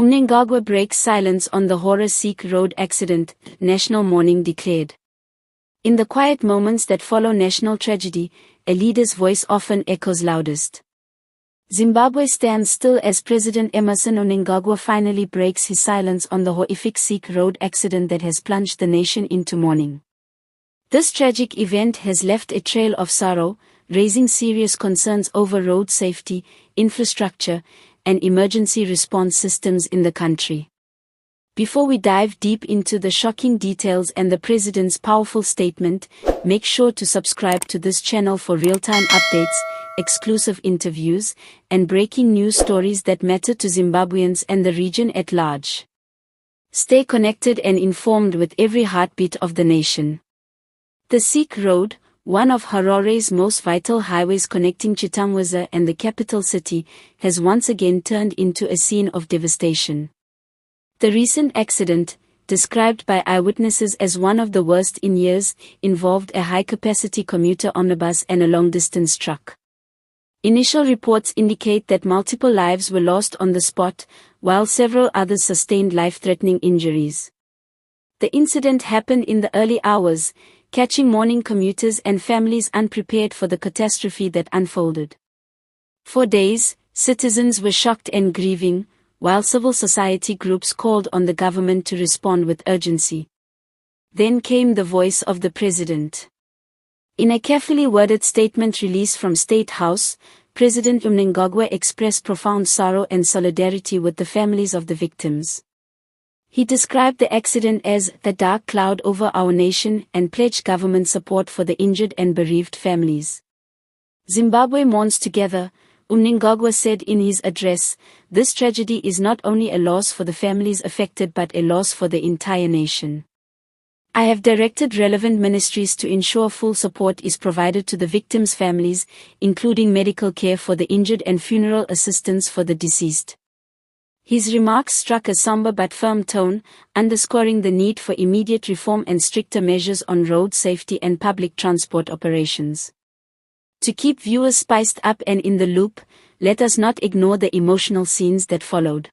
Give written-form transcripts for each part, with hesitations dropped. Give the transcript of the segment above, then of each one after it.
Mnangagwa breaks silence on the horror Seke Road accident, national mourning declared. In the quiet moments that follow national tragedy, a leader's voice often echoes loudest. Zimbabwe stands still as President Emmerson Mnangagwa finally breaks his silence on the horrific Seke Road accident that has plunged the nation into mourning. This tragic event has left a trail of sorrow, raising serious concerns over road safety, infrastructure, and emergency response systems in the country. Before we dive deep into the shocking details and the President's powerful statement, make sure to subscribe to this channel for real-time updates, exclusive interviews, and breaking news stories that matter to Zimbabweans and the region at large. Stay connected and informed with every heartbeat of the nation. The Seke Road, one of Harare's most vital highways connecting Chitamwiza and the capital city, has once again turned into a scene of devastation. The recent accident, described by eyewitnesses as one of the worst in years, involved a high-capacity commuter omnibus and a long-distance truck. Initial reports indicate that multiple lives were lost on the spot, while several others sustained life-threatening injuries. The incident happened in the early hours, catching mourning commuters and families unprepared for the catastrophe that unfolded. For days, citizens were shocked and grieving, while civil society groups called on the government to respond with urgency. Then came the voice of the President. In a carefully worded statement released from State House, President Mnangagwa expressed profound sorrow and solidarity with the families of the victims. He described the accident as the dark cloud over our nation and pledged government support for the injured and bereaved families. Zimbabwe mourns together, Mnangagwa said in his address. This tragedy is not only a loss for the families affected but a loss for the entire nation. I have directed relevant ministries to ensure full support is provided to the victims' families, including medical care for the injured and funeral assistance for the deceased. His remarks struck a somber but firm tone, underscoring the need for immediate reform and stricter measures on road safety and public transport operations. To keep viewers spiced up and in the loop, let us not ignore the emotional scenes that followed.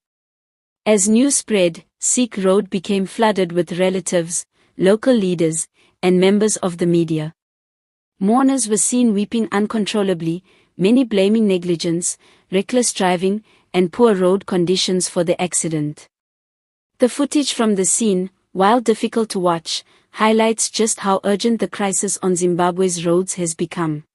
As news spread, Seke Road became flooded with relatives, local leaders, and members of the media. Mourners were seen weeping uncontrollably, many blaming negligence, reckless driving, and poor road conditions for the accident. The footage from the scene, while difficult to watch, highlights just how urgent the crisis on Zimbabwe's roads has become.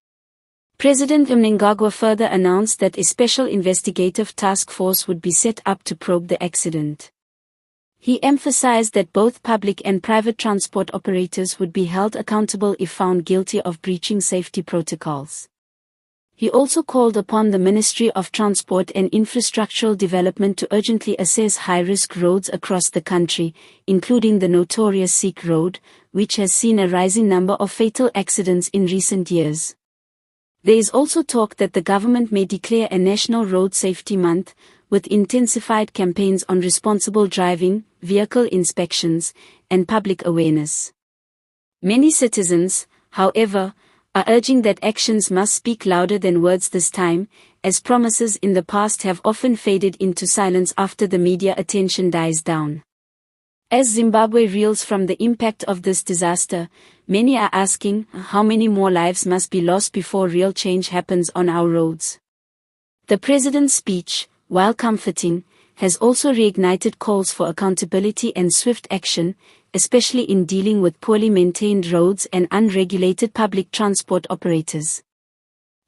President Mnangagwa further announced that a special investigative task force would be set up to probe the accident. He emphasized that both public and private transport operators would be held accountable if found guilty of breaching safety protocols. He also called upon the Ministry of Transport and Infrastructural Development to urgently assess high-risk roads across the country, including the notorious Seke Road, which has seen a rising number of fatal accidents in recent years. There is also talk that the government may declare a National Road Safety Month, with intensified campaigns on responsible driving, vehicle inspections, and public awareness. Many citizens, however, are urging that actions must speak louder than words this time, as promises in the past have often faded into silence after the media attention dies down. As Zimbabwe reels from the impact of this disaster, many are asking how many more lives must be lost before real change happens on our roads. The President's speech, while comforting, has also reignited calls for accountability and swift action, especially in dealing with poorly maintained roads and unregulated public transport operators.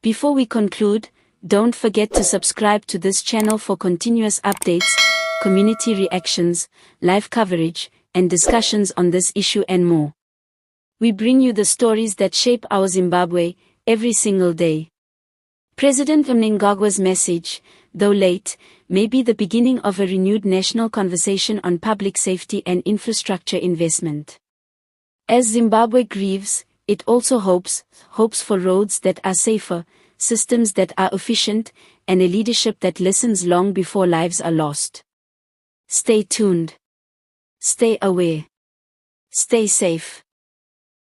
Before we conclude, don't forget to subscribe to this channel for continuous updates, community reactions, live coverage, and discussions on this issue and more. We bring you the stories that shape our Zimbabwe, every single day. President Mnangagwa's message, though late, may be the beginning of a renewed national conversation on public safety and infrastructure investment. As Zimbabwe grieves, it also hopes for roads that are safer, systems that are efficient, and a leadership that listens long before lives are lost. Stay tuned. Stay aware. Stay safe.